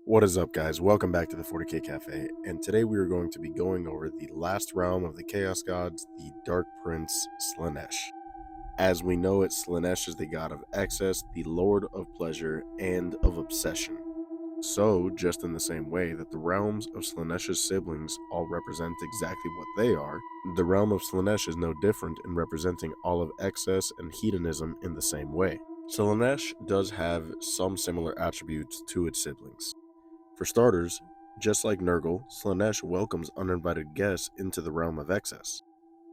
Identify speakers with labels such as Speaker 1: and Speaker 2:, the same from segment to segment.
Speaker 1: What is up, guys? Welcome back to the 40K Cafe, and today we are going to be going over the last realm of the Chaos Gods, the Dark Prince Slaanesh. As we know it, Slaanesh is the god of excess, the lord of pleasure, and of obsession. So, just in the same way that the realms of Slaanesh's siblings all represent exactly what they are, the realm of Slaanesh is no different in representing all of excess and hedonism in the same way. Slaanesh does have some similar attributes to its siblings. For starters, just like Nurgle, Slaanesh welcomes uninvited guests into the realm of excess.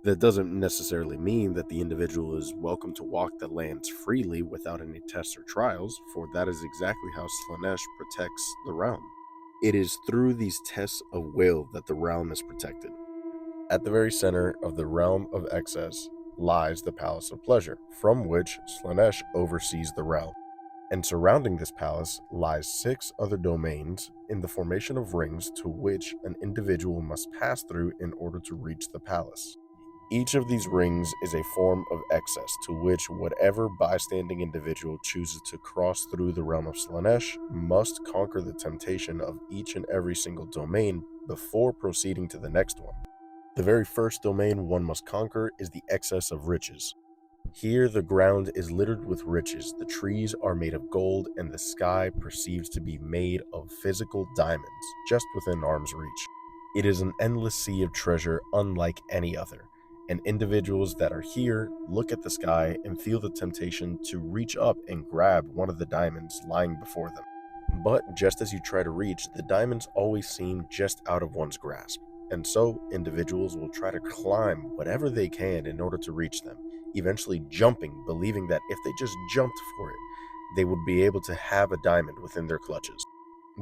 Speaker 1: That doesn't necessarily mean that the individual is welcome to walk the lands freely without any tests or trials, for that is exactly how Slaanesh protects the realm. It is through these tests of will that the realm is protected. At the very center of the realm of excess lies the Palace of Pleasure, from which Slaanesh oversees the realm. And surrounding this palace lies 6 other domains in the formation of rings to which an individual must pass through in order to reach the palace. Each of these rings is a form of excess to which whatever bystanding individual chooses to cross through the realm of Slaanesh must conquer the temptation of each and every single domain before proceeding to the next one. The very first domain one must conquer is the excess of riches. Here the ground is littered with riches, the trees are made of gold, and the sky perceives to be made of physical diamonds, just within arm's reach. It is an endless sea of treasure unlike any other, and individuals that are here look at the sky and feel the temptation to reach up and grab one of the diamonds lying before them. But just as you try to reach, the diamonds always seem just out of one's grasp, and so individuals will try to climb whatever they can in order to reach them, eventually jumping, believing that if they just jumped for it, they would be able to have a diamond within their clutches.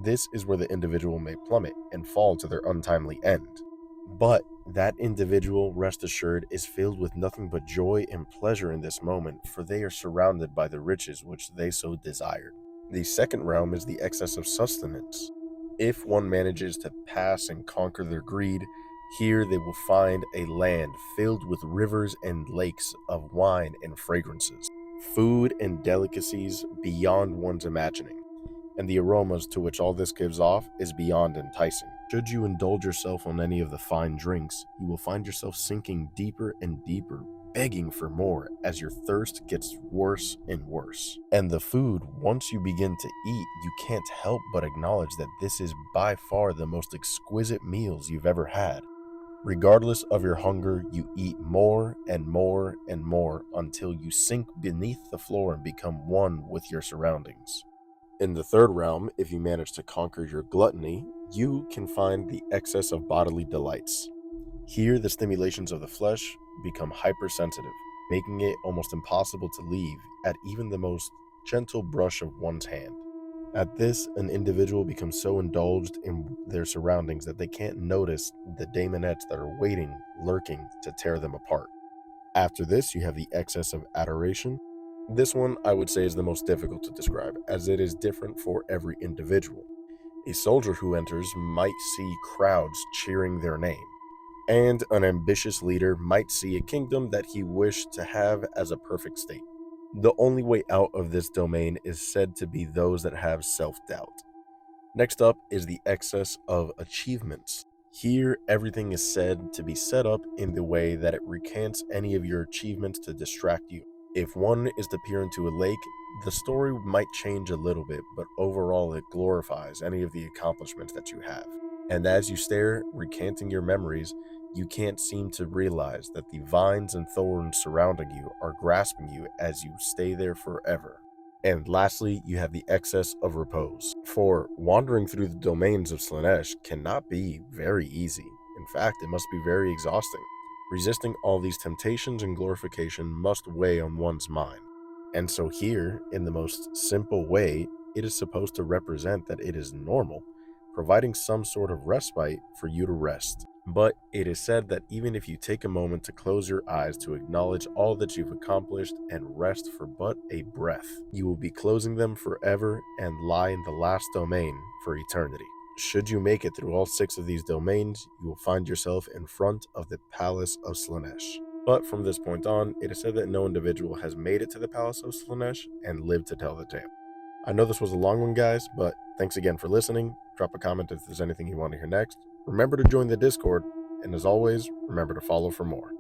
Speaker 1: This is where the individual may plummet and fall to their untimely end. But that individual, rest assured, is filled with nothing but joy and pleasure in this moment, for they are surrounded by the riches which they so desired. The second realm is the excess of sustenance. If one manages to pass and conquer their greed, here they will find a land filled with rivers and lakes of wine and fragrances, food and delicacies beyond one's imagining, and the aromas to which all this gives off is beyond enticing. Should you indulge yourself on any of the fine drinks, you will find yourself sinking deeper and deeper, begging for more as your thirst gets worse and worse. And the food, once you begin to eat, you can't help but acknowledge that this is by far the most exquisite meals you've ever had. Regardless of your hunger, you eat more and more and more until you sink beneath the floor and become one with your surroundings. In the third realm, if you manage to conquer your gluttony, you can find the excess of bodily delights. Here, the stimulations of the flesh become hypersensitive, making it almost impossible to leave at even the most gentle brush of one's hand. At this, an individual becomes so indulged in their surroundings that they can't notice the daemonettes that are waiting, lurking to tear them apart. After this, you have the excess of adoration. This one I would say is the most difficult to describe, as it is different for every individual. A soldier who enters might see crowds cheering their name, and an ambitious leader might see a kingdom that he wished to have as a perfect state. The only way out of this domain is said to be those that have self-doubt. Next up is the excess of achievements. Here, everything is said to be set up in the way that it recants any of your achievements to distract you. If one is to peer into a lake, the story might change a little bit, but overall it glorifies any of the accomplishments that you have. And as you stare, recanting your memories, you can't seem to realize that the vines and thorns surrounding you are grasping you as you stay there forever. And lastly, you have the excess of repose. For wandering through the domains of Slaanesh cannot be very easy. In fact, it must be very exhausting. Resisting all these temptations and glorification must weigh on one's mind. And so here, in the most simple way, it is supposed to represent that it is normal, providing some sort of respite for you to rest. But it is said that even if you take a moment to close your eyes to acknowledge all that you've accomplished and rest for but a breath, you will be closing them forever and lie in the last domain for eternity. Should you make it through all 6 of these domains, you will find yourself in front of the Palace of Slaanesh. But from this point on, it is said that no individual has made it to the Palace of Slaanesh and lived to tell the tale. I know this was a long one, guys, but thanks again for listening. Drop a comment if there's anything you want to hear next. Remember to join the Discord, and as always, remember to follow for more.